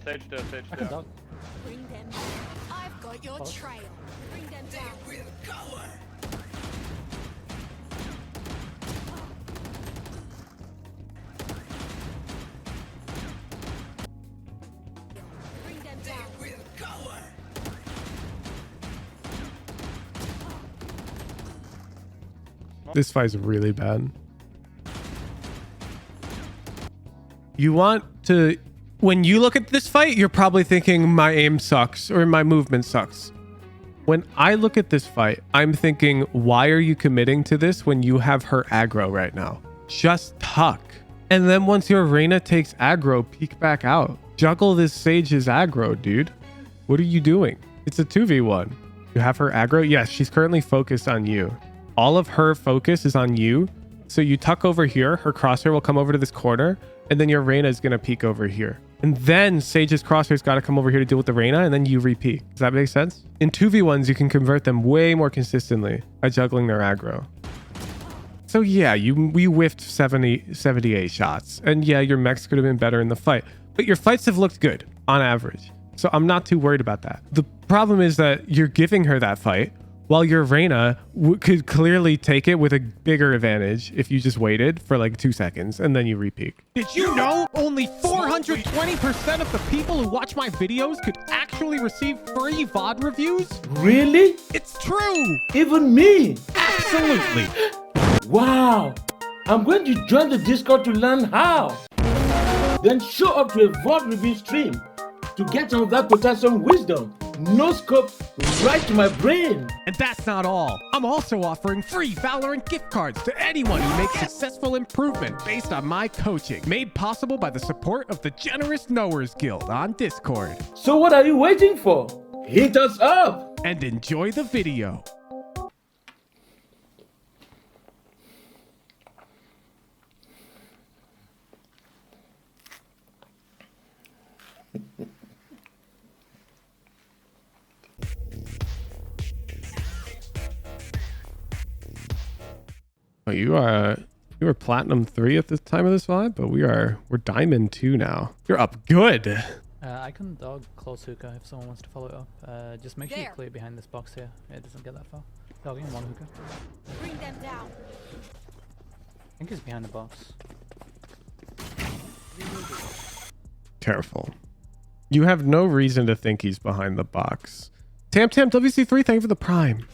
Sage there, Sage I can there. dog. Bring them down. I've got your trail. Bring them down. They will cover. Bring them down. They will cover. This fight's really bad. You want to... When you look at this fight, you're probably thinking my aim sucks or my movement sucks. When I look at this fight, I'm thinking, why are you committing to this when you have her aggro right now? Just tuck. And then once your Reyna takes aggro, peek back out. Juggle this Sage's aggro, dude. What are you doing? It's a 2v1. You have her aggro? Yes, she's currently focused on you. All of her focus is on you. So you tuck over here, her crosshair will come over to this corner, and then your Reyna is going to peek over here. And then Sage's crosshair's got to come over here to deal with the Reyna, and then you repeat. Does that make sense? In 2v1s, you can convert them way more consistently by juggling their aggro. So yeah, we whiffed 78 shots. And yeah, your mechs could have been better in the fight. But your fights have looked good, on average. So I'm not too worried about that. The problem is that you're giving her that fight, while your Reyna could clearly take it with a bigger advantage if you just waited for like 2 seconds and then you repeat. Did you know only 420% of the people who watch my videos could actually receive free VOD reviews? Really? It's true! Even me? Absolutely! Wow! I'm going to join the Discord to learn how. Then show up to a VOD review stream to get some of that potassium wisdom. No scope, right to my brain. And that's not all. I'm also offering free Valorant gift cards to anyone who makes successful improvement based on my coaching, made possible by the support of the Generous Knowers Guild on Discord. So what are you waiting for? Hit us up! And enjoy the video. Oh, you were platinum 3 at the time of this vibe, but we're diamond 2 now. You're up good. I can dog close hookah if someone wants to follow it up. Just make sure you clear behind this box here. It doesn't get that far. Dogging one hookah. Bring them down. I think he's behind the box. Careful. You have no reason to think he's behind the box. Tam WC3, thank you for the prime.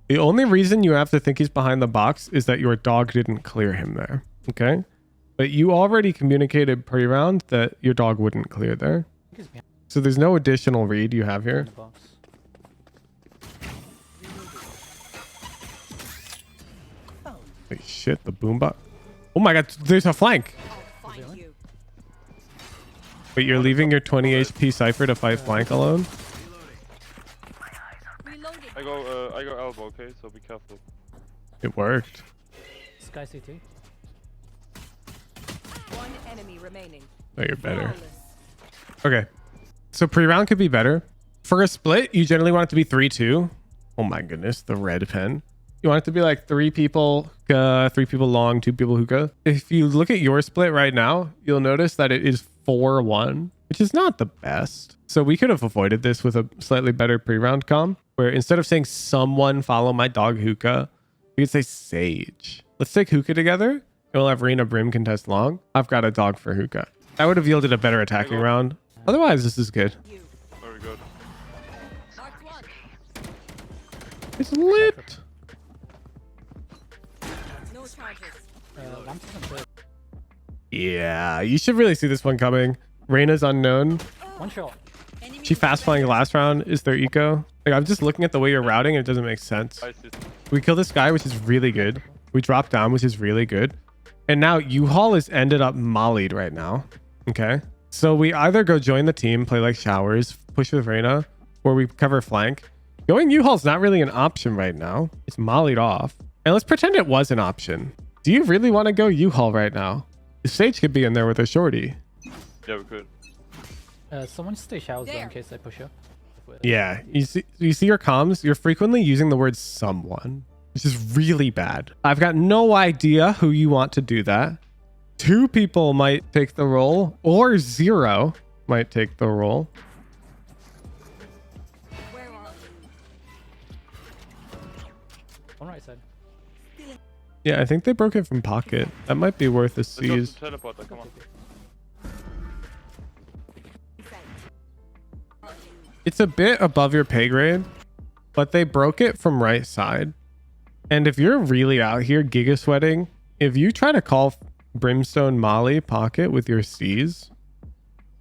The only reason you have to think he's behind the box is that your dog didn't clear him there. Okay? But you already communicated pre-round that your dog wouldn't clear there. So there's no additional read you have here. Wait, shit, the boombot. Oh my god, there's a flank. I'll find you. Wait, you're leaving your 20 HP Cypher to fight flank alone? Reloading. I go elbow, okay? So be careful. It worked. Sky CT. One enemy remaining. Oh, you're better. Flawless. Okay. So pre-round could be better. For a split, you generally want it to be 3-2. Oh my goodness, the red pen. You want it to be like 3 people, 3 people long, 2 people hookah. If you look at your split right now, you'll notice that it is 4-1, which is not the best. So we could have avoided this with a slightly better pre-round comm, where instead of saying someone follow my dog hookah, we could say Sage. Let's take hookah together, and we'll have Reyna Brim contest long. I've got a dog for hookah. That would have yielded a better attacking round. Otherwise, this is good. You. Very good. Mark one. It's lit. No charges. Lamps isn't good. Yeah, you should really see this one coming. Reyna's unknown. One shot. Enemy She fast flying last round is their eco. Like, I'm just looking at the way you're routing and it doesn't make sense. I see. We kill this guy, which is really good. We drop down, which is really good. And now U-Haul is ended up mollied right now. Okay. So we either go join the team, play like showers, push with Reyna, or we cover flank. Going U-Haul's not really an option right now. It's mollied off. And let's pretend it was an option. Do you really want to go U-Haul right now? Sage could be in there with a shorty. Yeah, we could. Someone stay showers though in case they push up. Yeah, you see your comms? You're frequently using the word someone, which is really bad. I've got no idea who you want to do that. 2 people might take the role, or 0. might take the role. Where are you? On right side. Yeah, I think they broke it from pocket. That might be worth a Let's go seize. to teleporter, come on. It's a bit above your pay grade, but they broke it from right side. And if you're really out here giga sweating, if you try to call Brimstone Molly pocket with your C's,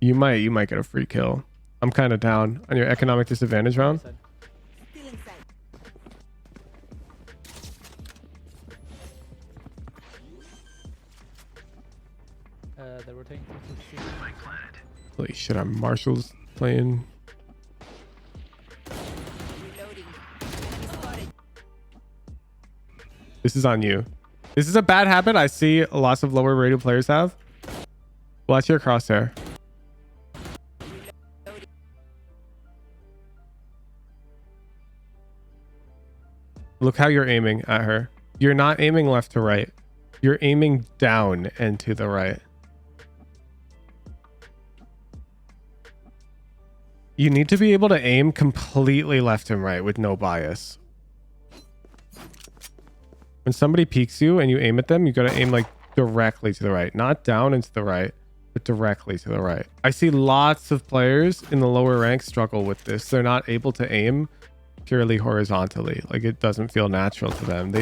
you might get a free kill. I'm kind of down on your economic disadvantage round. Right side. They're rotating. Holy shit, our Marshall's playing. Reloading. Enemy spotted. This is on you. This is a bad habit I see lots of lower rated players have. Watch your crosshair. Look how you're aiming at her. You're not aiming left to right. You're aiming down and to the right. You need to be able to aim completely left and right with no bias. When somebody peeks you and you aim at them, you got to aim like directly to the right, not down and to the right, but directly to the right. I see lots of players in the lower ranks struggle with this. They're not able to aim purely horizontally. Like it doesn't feel natural to them.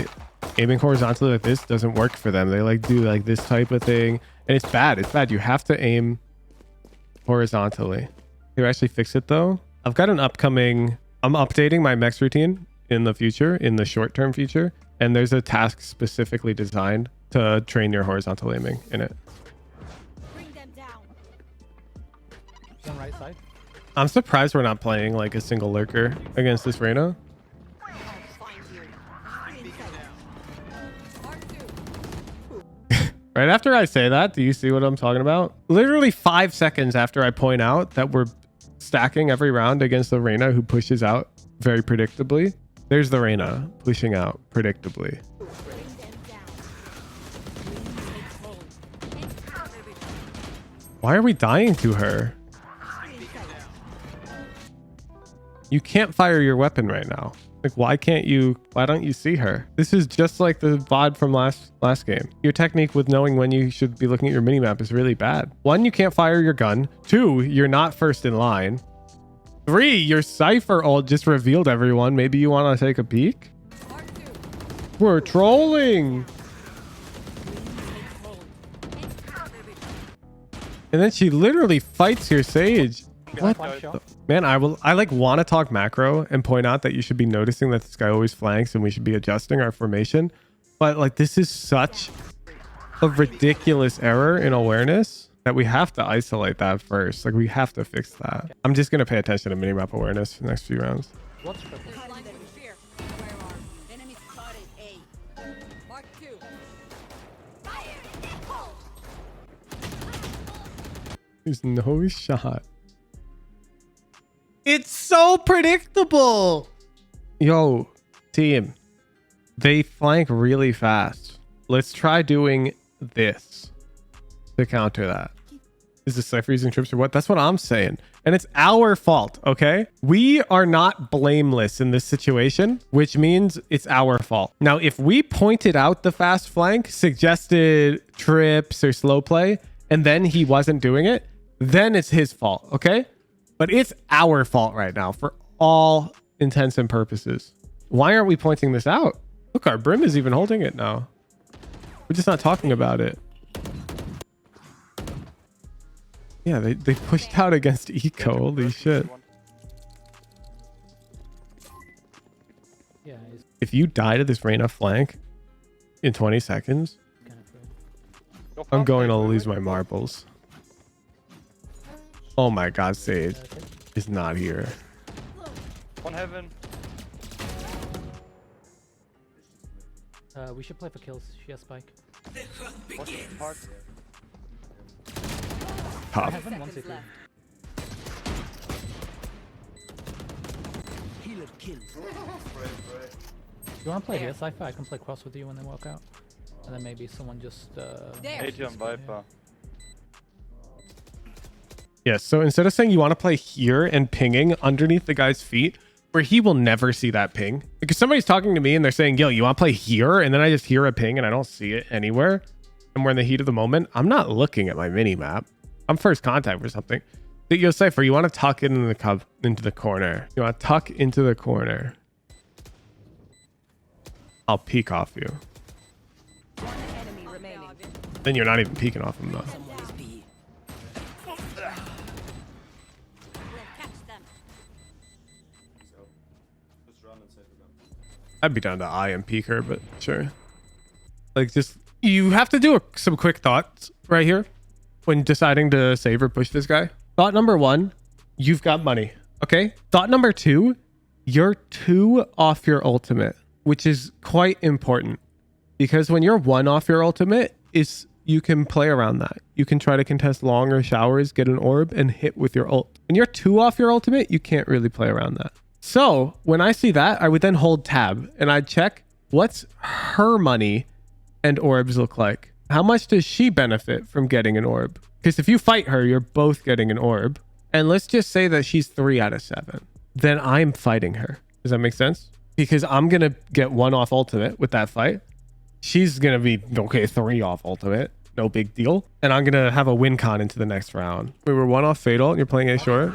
Aiming horizontally like this doesn't work for them. They like do like this type of thing, and it's bad. It's bad. You have to aim horizontally. You actually fix it though. I've got an upcoming, I'm updating my mech routine in the future, in the short-term future. And there's a task specifically designed to train your horizontal aiming in it. Bring them down. On right side. I'm surprised we're not playing like a single lurker against this Reyna. I'll find you. Mark two. Right after I say that, do you see what I'm talking about? Literally 5 seconds after I point out that we're stacking every round against the Reyna who pushes out very predictably. There's the Reyna pushing out predictably. Bring them down. Why are we dying to her? You can't fire your weapon right now. Like, why don't you see her? This is just like the VOD from last game. Your technique with knowing when you should be looking at your minimap is really bad. 1, you can't fire your gun. 2, you're not first in line. 3, your Cypher ult just revealed everyone. Maybe you want to take a peek? Mark two. We're trolling. And then she literally fights your Sage. What? One shot. Man, I like want to talk macro and point out that you should be noticing that this guy always flanks and we should be adjusting our formation. But like, this is such a ridiculous error in awareness that we have to isolate that first. Like, we have to fix that. I'm just going to pay attention to minimap awareness for the next few rounds. What's purple? Blind with fear. Where are you? Enemy spotted A. Mark two. Fire! Hold! There's no shot. It's so predictable. Yo, team. They flank really fast. Let's try doing this to counter that. Is the Cypher using trips or what? That's what I'm saying. And it's our fault, okay? We are not blameless in this situation, which means it's our fault. Now, if we pointed out the fast flank, suggested trips or slow play, and then he wasn't doing it, then it's his fault, okay? But it's our fault right now for all intents and purposes. Why aren't we pointing this out? Look, our Brim is even holding it now. We're just not talking about it. Yeah, they pushed out against Eco. Holy shit. Yeah, he's If you die to this Reyna flank in 20 seconds, kind of free. I'm going to lose my marbles. Oh my god, Sage is not here. One heaven. We should play for kills. She has spike. What's the part? Top. Heaven, 1 CT. left. You want to play here, Cypher? I can play cross with you when they walk out. And then maybe someone just... There. AT on Viper. Yes, so instead of saying you want to play here and pinging underneath the guy's feet, where he will never see that ping. Because somebody's talking to me and they're saying, yo, you want to play here? And then I just hear a ping and I don't see it anywhere. And we're in the heat of the moment. I'm not looking at my mini map. I'm first contact for something. Yo, Cypher, you want to tuck it into the corner. You want to tuck into the corner. I'll peek off you. One enemy remaining. Then you're not even peeking off him though. Someone is B. We'll catch them. I'd be down to I and peek her, but sure. Like just, you have to do some quick thoughts right here when deciding to save or push this guy. Thought number one, you've got money. Okay. Thought number two, you're 2 off your ultimate, which is quite important because when you're 1 off your ultimate, you can play around that. You can try to contest long or showers, get an orb and hit with your ult. When you're 2 off your ultimate, you can't really play around that. So when I see that, I would then hold tab and I'd check what's her money and orbs look like. How much does she benefit from getting an orb? Because if you fight her, you're both getting an orb. And let's just say that she's 3 out of 7. Then I'm fighting her. Does that make sense? Because I'm going to get 1 off ultimate with that fight. She's going to be, okay, 3 off ultimate. No big deal. And I'm going to have a win con into the next round. We were 1 off fatal and you're playing A short.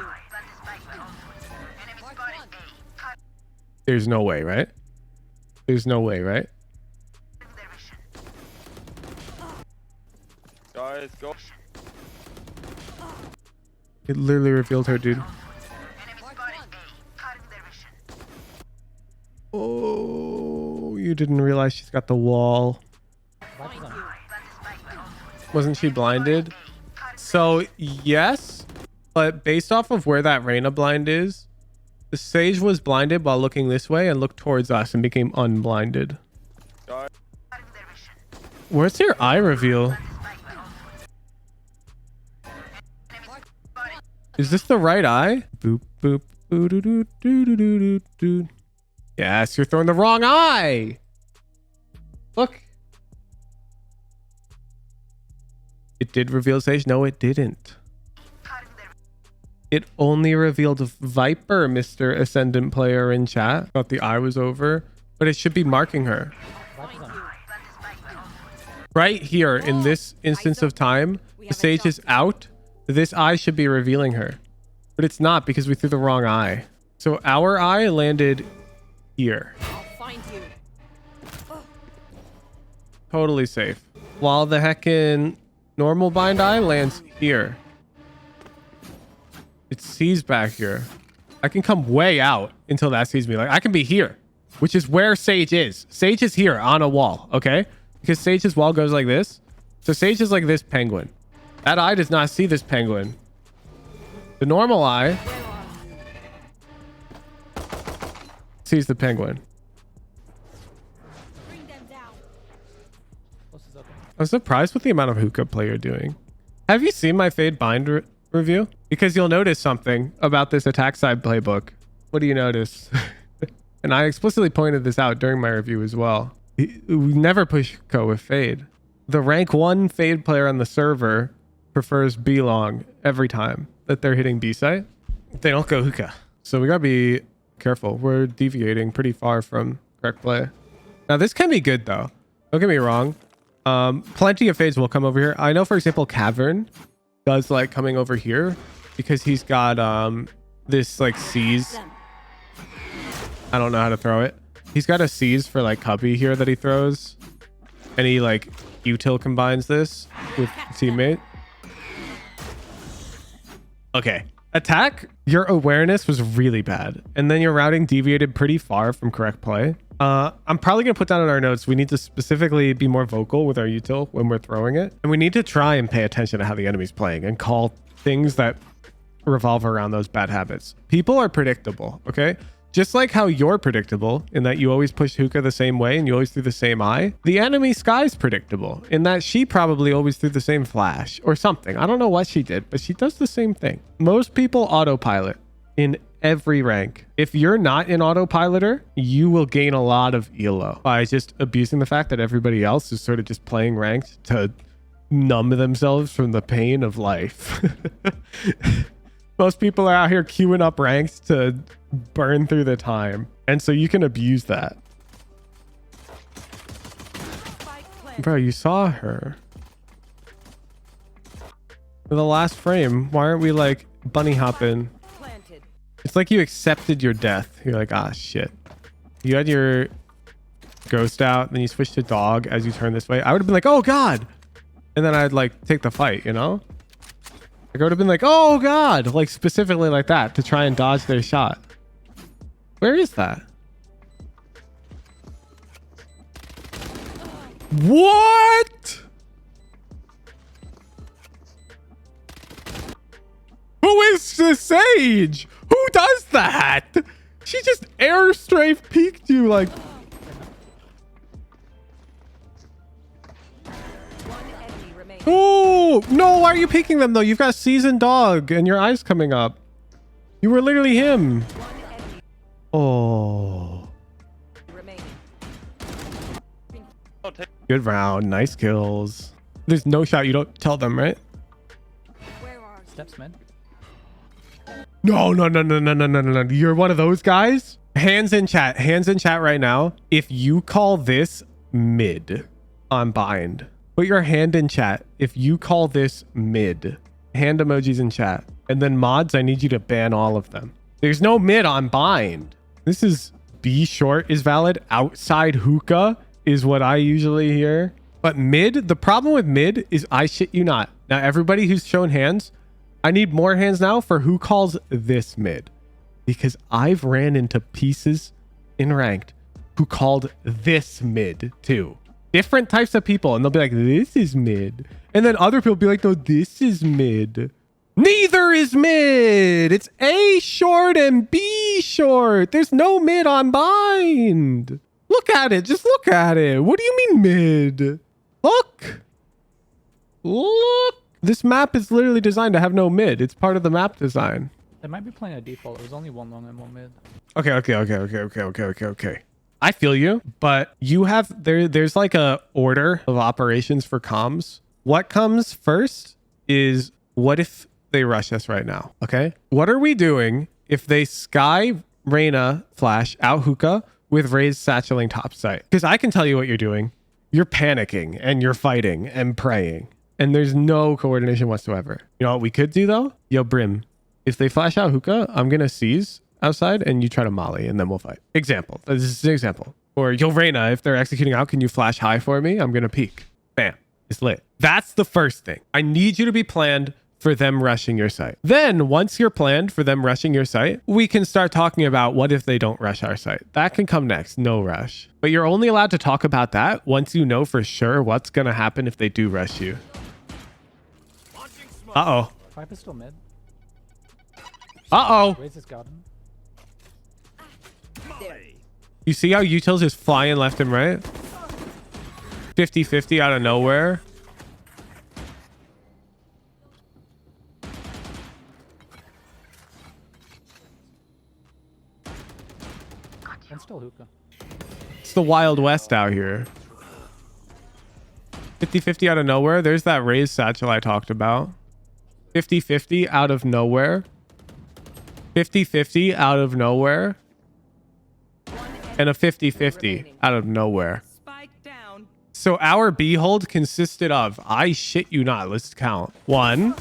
There's no way, right? There's no way, right? Guys, go. It literally revealed her, dude. Oh, you didn't realize she's got the wall. Wasn't she blinded? So, yes, but based off of where that Reyna blind is, the Sage was blinded while looking this way and looked towards us and became unblinded. Where's your eye reveal? Is this the right eye? Boop, boop, boo, doo, doo, doo, doo, doo, doo, doo. Yes, you're throwing the wrong eye. Look. It did reveal Sage. No, it didn't. It only revealed Viper, Mr. Ascendant player in chat. Thought the eye was over, but it should be marking her. Right here in this instance of time, the Sage is out. This eye should be revealing her, but it's not because we threw the wrong eye. So our eye landed here. I'll find you. Totally safe. While the heckin' normal bind eye lands here. It sees back here. I can come way out until that sees me. Like I can be here, which is where Sage is. Sage is here on a wall, okay? Because Sage's wall goes like this. So Sage is like this penguin. That eye does not see this penguin. The normal eye sees the penguin. Bring them down. I'm surprised with the amount of hookah play you're doing. Have you seen my Fade Bind review? Because you'll notice something about this attack side playbook. What do you notice? And I explicitly pointed this out during my review as well. We never push hookah with Fade. The rank 1 Fade player on the server prefers B long every time that they're hitting B site. They don't go hookah. So we gotta be careful. We're deviating pretty far from correct play. Now this can be good though. Don't get me wrong. Plenty of Fades will come over here. I know, for example, Cavern does like coming over here because he's got this like seize. I don't know how to throw it. He's got a seize for like cubby here that he throws, and he like util combines this with teammate. Okay, attack. Your awareness was really bad, and then your routing deviated pretty far from correct play. I'm probably gonna put down in our notes, we need to specifically be more vocal with our util when we're throwing it, and we need to try and pay attention to how the enemy's playing and call things that revolve around those bad habits. People are predictable, okay? Just like how you're predictable in that you always push hookah the same way and you always threw the same eye, the enemy Sky's predictable in that she probably always threw the same flash or something. I don't know what she did, but she does the same thing. Most people autopilot in every rank. If you're not an autopiloter, you will gain a lot of elo by just abusing the fact that everybody else is sort of just playing ranked to numb themselves from the pain of life. Most people are out here queuing up ranks to burn through the time. And so you can abuse that. Bro, you saw her. For the last frame, why aren't we like bunny hopping? It's like you accepted your death. You're like, ah, shit. You had your ghost out, then you switched to dog as you turn this way. I would have been like, oh God. And then I'd like take the fight, you know? Like, I would have been like, oh God. Like specifically like that to try and dodge their shot. Where is that? What? Who is the Sage? Who does that? She just air strafe peeked you like. Oh no! Why are you peeking them though? You've got seasoned dog and your eyes coming up. You were literally him. Oh. Good round. Nice kills. There's no shot. You don't tell them, right? Steps mid. No. You're one of those guys. Hands in chat. Hands in chat right now. If you call this mid, I'm bind. Put your hand in chat. If you call this mid, hand emojis in chat. And then mods, I need you to ban all of them. There's no mid on bind. This is B short is valid. Outside hookah is what I usually hear. But mid, the problem with mid is I shit you not. Now, everybody who's shown hands, I need more hands now for who calls this mid. Because I've ran into pieces in ranked who called this mid too. Different types of people. And they'll be like, this is mid. And then other people be like, no, this is mid. Neither is mid. It's A short and B short. There's no mid on bind. Look at it. Just look at it. What do you mean mid? Look. Look. This map is literally designed to have no mid. It's part of the map design. They might be playing a default. It was only one long and one mid. Okay. I feel you, but you have there's like a order of operations for comms. What comes first is what if they rush us right now? Okay. What are we doing if they sky Reyna flash out hookah with raised satcheling top sight? Because I can tell you what you're doing. You're panicking and you're fighting and praying. And there's no coordination whatsoever. You know what we could do though? Yo, Brim, if they flash out hookah, I'm going to seize outside and you try to molly and then we'll fight. Example. This is an example. Or yo, Reyna, if they're executing out, can you flash high for me? I'm going to peek. Bam. It's lit. That's the first thing. I need you to be planned for them rushing your site. Then once you're planned for them rushing your site, we can start talking about what if they don't rush our site. That can come next. No rush. But you're only allowed to talk about that once you know for sure what's going to happen if they do rush you. Uh-oh. Viper's still mid. Uh-oh. Raise his garden. You see how Utils is flying left and right? 50-50 out of nowhere. And still hookah. It's the Wild West out here. 50-50 out of nowhere. There's that raised satchel I talked about. 50-50 out of nowhere. 50-50 out of nowhere. And a 50-50 out of nowhere. So our B hold consisted of, I shit you not, let's count. 1,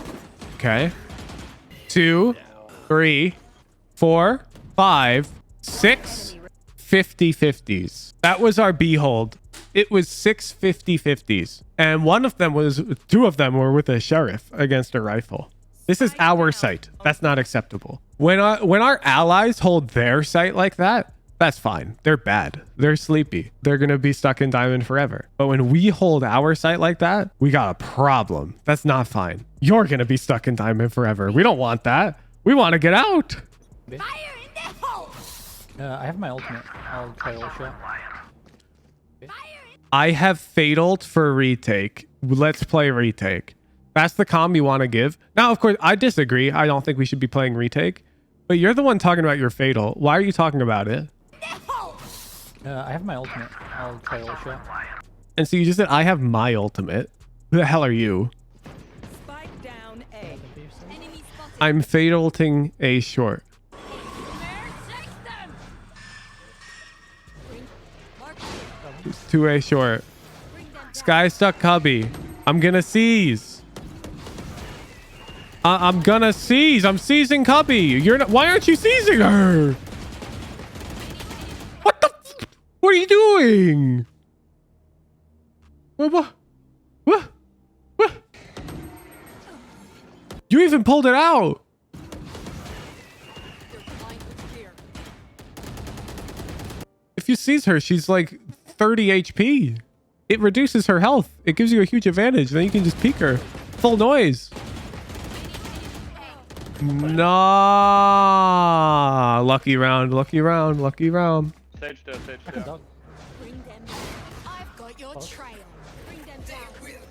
okay. 2, 3, 4, 5, 6, 50-50s. That was our B hold. It was 6 50-50s. And two of them were with a sheriff against a rifle. This is our site. That's not acceptable. When our allies hold their site like that, that's fine. They're bad. They're sleepy. They're going to be stuck in diamond forever. But when we hold our site like that, we got a problem. That's not fine. You're going to be stuck in diamond forever. We don't want that. We want to get out. Fire in the hole! I have my ultimate. I'll try all shot. I have fataled for retake. Let's play retake. That's the comm you want to give. Now, of course, I disagree. I don't think we should be playing retake. But you're the one talking about your fatal. Why are you talking about it? I have my ultimate. I'll try all shot. And so you just said, I have my ultimate. Who the hell are you? Spike down A. Enemy spotted. I'm fatalting A short. Chase them. Mark two. It's 2A short. Bring them down. Sky stuck cubby. I'm gonna seize. I'm gonna seize. I'm seizing cubby. You're not. Why aren't you seizing her? What the? What are you doing? What? You even pulled it out. They're blind with fear. If you seize her, she's like 30 HP. It reduces her health. It gives you a huge advantage. Then you can just peek her. Full noise. Nah. Lucky round. Lucky round. Lucky round. Sage there, sage there. Bring them down. I've got your trail. Bring them down. Bring them down.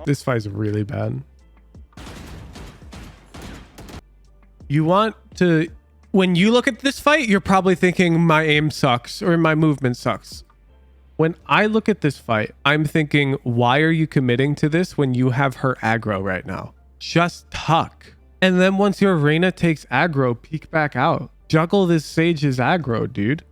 This fight's really bad. You want to... When you look at this fight, you're probably thinking my aim sucks or my movement sucks. When I look at this fight, I'm thinking, why are you committing to this when you have her aggro right now? Just tuck. And then once your Reyna takes aggro, peek back out. Juggle this Sage's aggro, dude.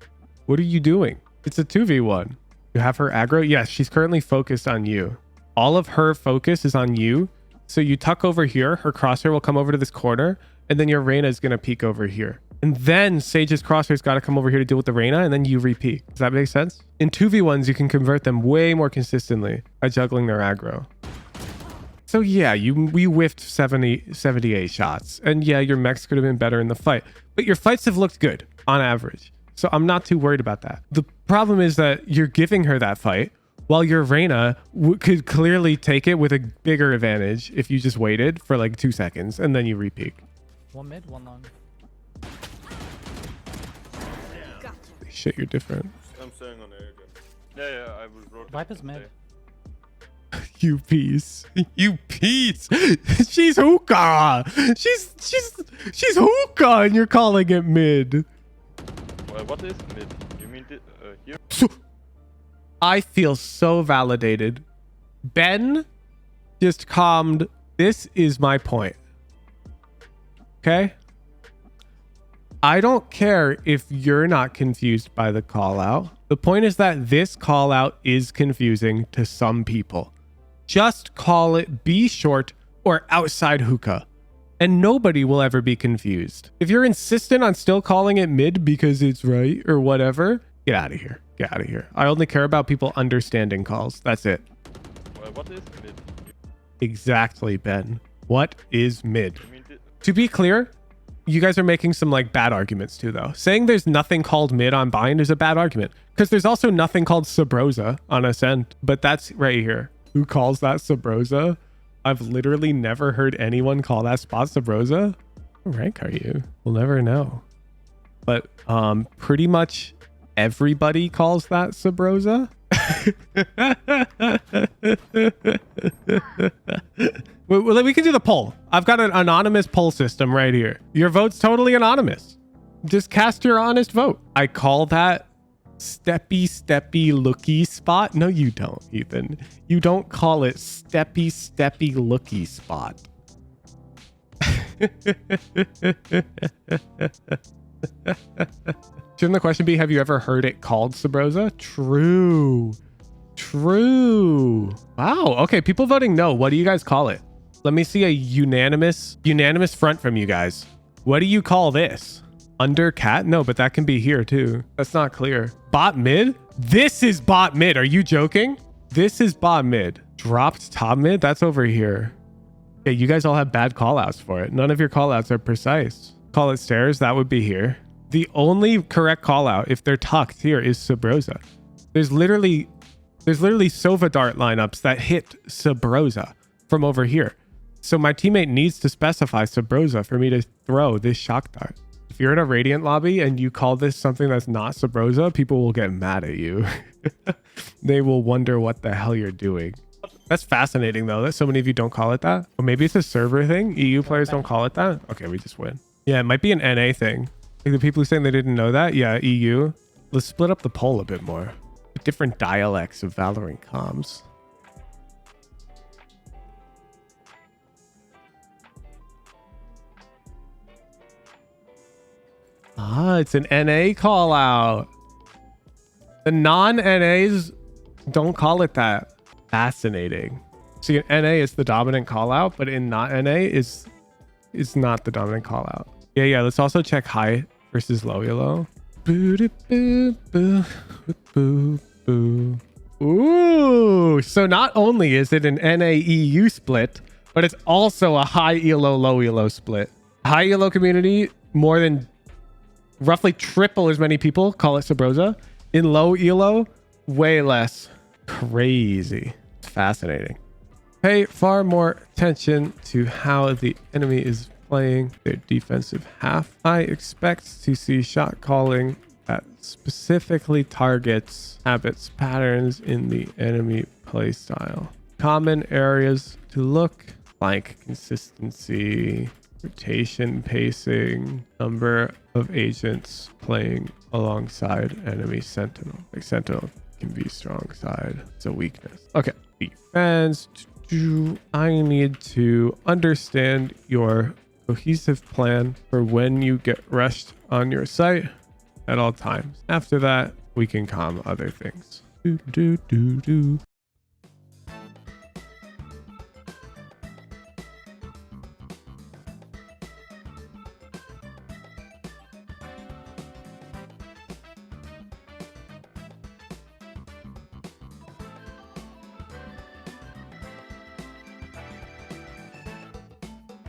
What are you doing? It's a 2v1. You have her aggro? Yes, she's currently focused on you. All of her focus is on you. So you tuck over here, her crosshair will come over to this corner, and then your Reyna is going to peek over here. And then Sage's crosshair's got to come over here to deal with the Reyna, and then you repeat. Does that make sense? In 2v1s, you can convert them way more consistently by juggling their aggro. So yeah, we whiffed 78 shots. And yeah, your mechs could have been better in the fight. But your fights have looked good, on average. So I'm not too worried about that. The problem is that you're giving her that fight, while your Reyna could clearly take it with a bigger advantage if you just waited for like 2 seconds, and then you repeat. One mid, one long. Gotcha. Shit, you're different. I'm staying on A again. Yeah, I will rotate. Viper's mid. You piece. You piece. She's hookah. She's hookah, and you're calling it mid. Well, what is mid? You mean here? I feel so validated. Ben just calmed. This is my point. Okay? I don't care if you're not confused by the call out. The point is that this call out is confusing to some people. Just call it B short or outside hookah, and nobody will ever be confused. If you're insistent on still calling it mid because it's right or whatever, get out of here. Get out of here. I only care about people understanding calls. That's it. Well, what is mid? Exactly, Ben. What is mid? You mean To be clear, you guys are making some like bad arguments too, though. Saying there's nothing called mid on bind is a bad argument, because there's also nothing called Sabrosa on ascent. But that's right here. Who calls that Sabrosa? I've literally never heard anyone call that spot Sabrosa. What rank are you? We'll never know. But pretty much everybody calls that Sabrosa. We can do the poll. I've got an anonymous poll system right here. Your vote's totally anonymous. Just cast your honest vote. I call that steppy looky spot. No, you don't, Ethan. You don't call it steppy looky spot. Shouldn't the question be, have you ever heard it called Sabrosa? True. Wow. Okay, people voting no. What do you guys call it? Let me see a unanimous front from you guys. What do you call this? Under cat? No, but that can be here too. That's not clear. Bot mid? This is bot mid. Are you joking? This is bot mid. Dropped top mid? That's over here. Yeah, you guys all have bad callouts for it. None of your callouts are precise. Call it stairs. That would be here. The only correct callout, if they're tucked here, is Sabrosa. There's literally Sova dart lineups that hit Sabrosa from over here. So my teammate needs to specify Sabrosa for me to throw this shock dart. If you're in a Radiant lobby and you call this something that's not Sabrosa, people will get mad at you. They will wonder what the hell you're doing. That's fascinating though, that so many of you don't call it that. Or maybe it's a server thing. EU players don't call it that. Okay, we just win. Yeah, it might be an NA thing. Like the people who saying they didn't know that. Yeah, EU. Let's split up the poll a bit more. Different dialects of Valorant comms. Ah, it's an NA call out. The non-NAs don't call it that. Fascinating. See, in NA is the dominant call out, but in not NA is not the dominant call out. Yeah. Let's also check high versus low yellow. Ooh, so not only is it an NA EU split, but it's also a high elo, low elo split. High elo community, more than roughly triple as many people call it Sabrosa. In low elo, way less. Crazy. It's fascinating. Pay far more attention to how the enemy is playing their defensive half. I expect to see shot calling that specifically targets habits, patterns in the enemy playstyle. Common areas to look: flank consistency, rotation pacing, number of agents playing alongside enemy sentinel. Like sentinel can be strong side. It's a weakness. Okay. Defense. I need to understand your cohesive plan for when you get rushed on your site at all times. After that, we can calm other things.